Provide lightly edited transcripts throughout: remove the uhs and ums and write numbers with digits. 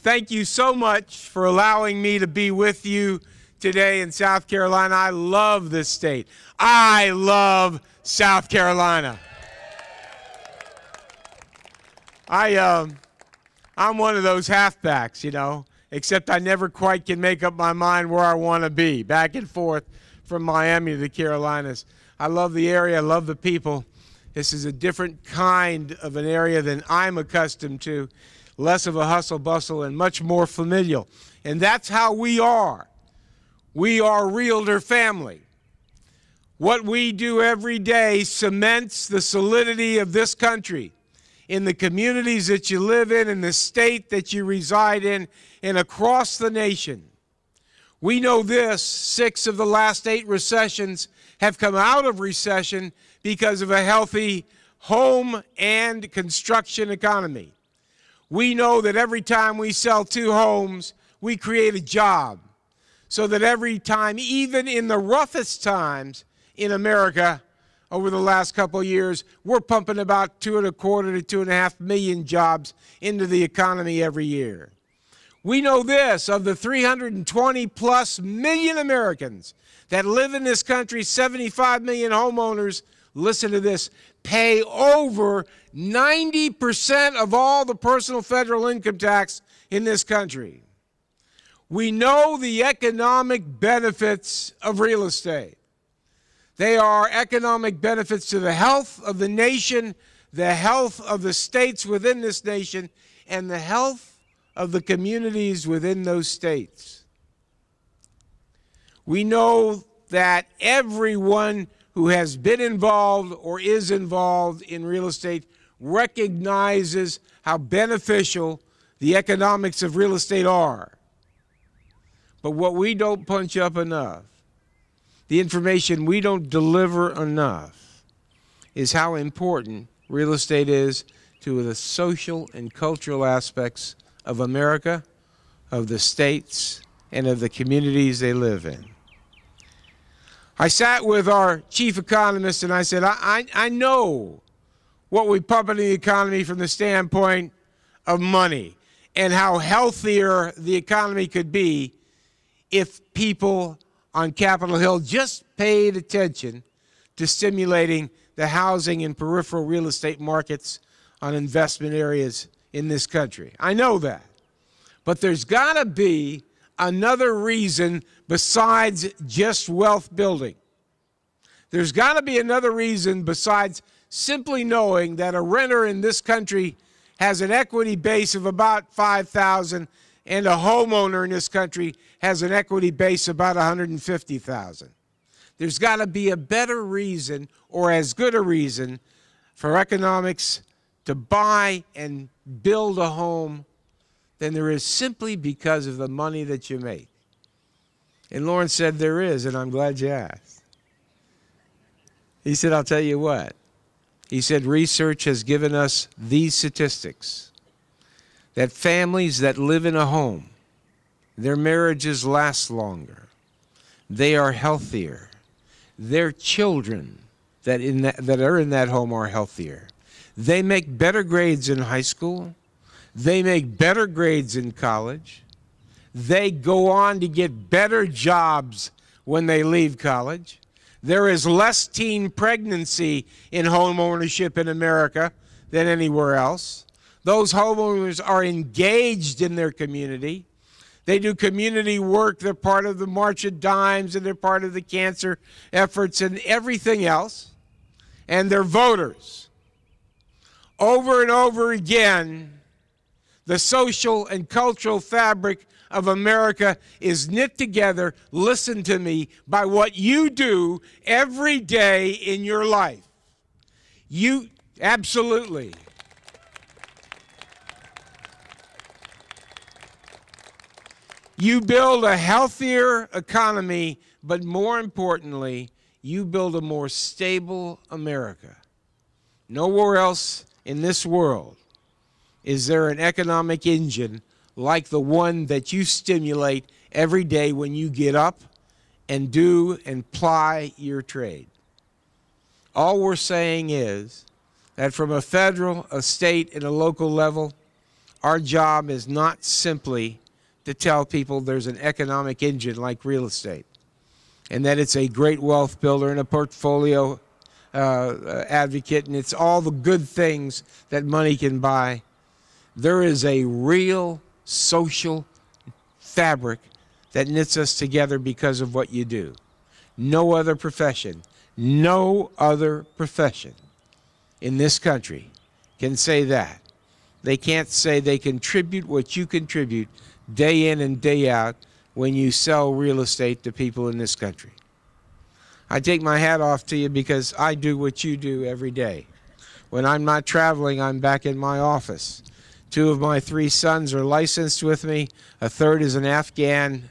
Thank you so much for allowing me to be with you today in South Carolina. I love this state. I love South Carolina. I'm one of those halfbacks, you know, except I never quite can make up my mind where I want to be, back and forth from Miami to the Carolinas. I love the area. I love the people. This is a different kind of an area than I'm accustomed to, less of a hustle bustle and much more familial. And that's how we are. We are Realtor family. What we do every day cements the solidity of this country in the communities that you live in the state that you reside in, and across the nation. We know this: 6 of the last 8 recessions have come out of recession because of a healthy home and construction economy. We know that every time we sell 2 homes, we create a job. So that every time, even in the roughest times in America over the last couple of years, we're pumping about 2.25 to 2.5 million jobs into the economy every year. We know this: of the 320+ million Americans that live in this country, 75 million homeowners, listen to this, pay over 90% of all the personal federal income tax in this country. We know the economic benefits of real estate. They are economic benefits to the health of the nation, the health of the states within this nation, and the health of the communities within those states. We know that everyone who has been involved or is involved in real estate recognizes how beneficial the economics of real estate are. But what we don't punch up enough, the information we don't deliver enough, is how important real estate is to the social and cultural aspects of America, of the states, and of the communities they live in. I sat with our chief economist and I said, I know what we pump into the economy from the standpoint of money and how healthier the economy could be if people on Capitol Hill just paid attention to stimulating the housing and peripheral real estate markets on investment areas in this country. I know that. But there's got to be another reason besides just wealth building. There's got to be another reason besides simply knowing that a renter in this country has an equity base of about $5,000 and a homeowner in this country has an equity base of about $150,000. There's got to be a better reason, or as good a reason, for economics to buy and build a home than there is simply because of the money that you make. And Lawrence said there is, and I'm glad you asked. He said, I'll tell you what. He said, research has given us these statistics, that families that live in a home, their marriages last longer, they are healthier, their children that are in that home are healthier, they make better grades in high school, they make better grades in college, they go on to get better jobs when they leave college. There is less teen pregnancy in home ownership in America than anywhere else. Those homeowners are engaged in their community. They do community work. They're part of the March of Dimes, and they're part of the cancer efforts and everything else. And they're voters. Over and over again, the social and cultural fabric of America is knit together, listen to me, by what you do every day in your life. You, absolutely. You build a healthier economy, but more importantly, you build a more stable America. Nowhere else in this world is there an economic engine like the one that you stimulate every day when you get up and do and ply your trade. All we're saying is that from a federal, a state, and a local level, Our job is not simply to tell people there's an economic engine like real estate, and that it's a great wealth builder and a portfolio advocate, and it's all the good things that money can buy. There is a real social fabric that knits us together because of what you do. No other profession in this country can say that. They can't say they contribute what you contribute day in and day out when you sell real estate to people in this country. I take my hat off to you because I do what you do every day. When I'm not traveling, I'm back in my office. 2 of my 3 sons are licensed with me. A third is an Afghan,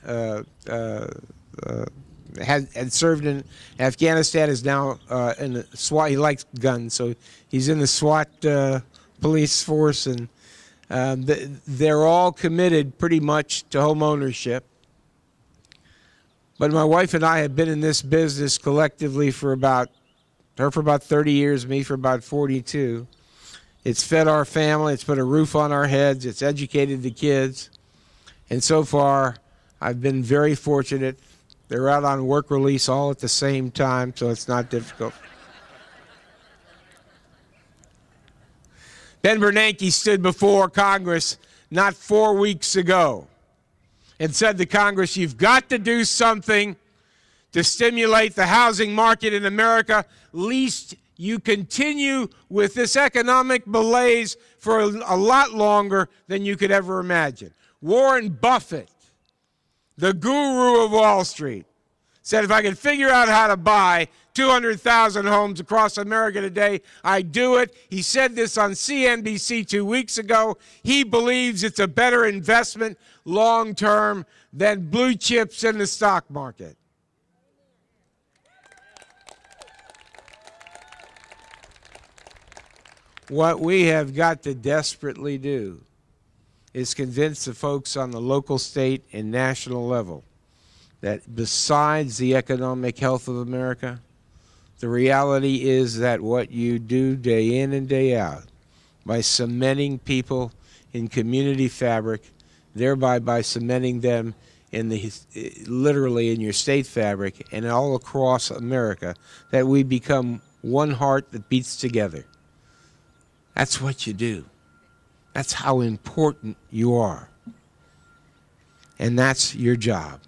had served in Afghanistan, is now in the SWAT. He likes guns, so he's in the SWAT police force, and they're all committed pretty much to home ownership. But my wife and I have been in this business collectively for about 30 years, me for about 42. It's fed our family, it's put a roof on our heads, it's educated the kids. And so far, I've been very fortunate. They're out on work release all at the same time, so it's not difficult. Ben Bernanke stood before Congress not 4 weeks ago and said to Congress, you've got to do something to stimulate the housing market in America, lest you continue with this economic malaise for a lot longer than you could ever imagine. Warren Buffett, the guru of Wall Street, said if I could figure out how to buy 200,000 homes across America today, I'd do it. He said this on CNBC 2 weeks ago. He believes it's a better investment long term than blue chips in the stock market. What we have got to desperately do is convince the folks on the local, state, and national level that besides the economic health of America, the reality is that what you do day in and day out by cementing people in community fabric, thereby by cementing them in the literally in your state fabric and all across America, that we become one heart that beats together. That's what you do. That's how important you are. And that's your job.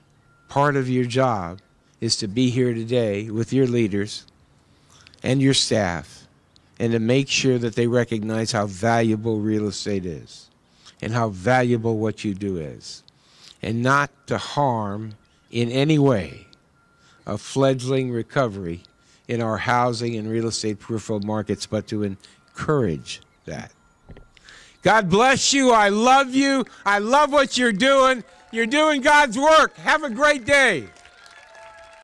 Part of your job is to be here today with your leaders and your staff and to make sure that they recognize how valuable real estate is and how valuable what you do is, and not to harm in any way a fledgling recovery in our housing and real estate peripheral markets, but to encourage that. God bless you. I love you. I love what you're doing. You're doing God's work. Have a great day.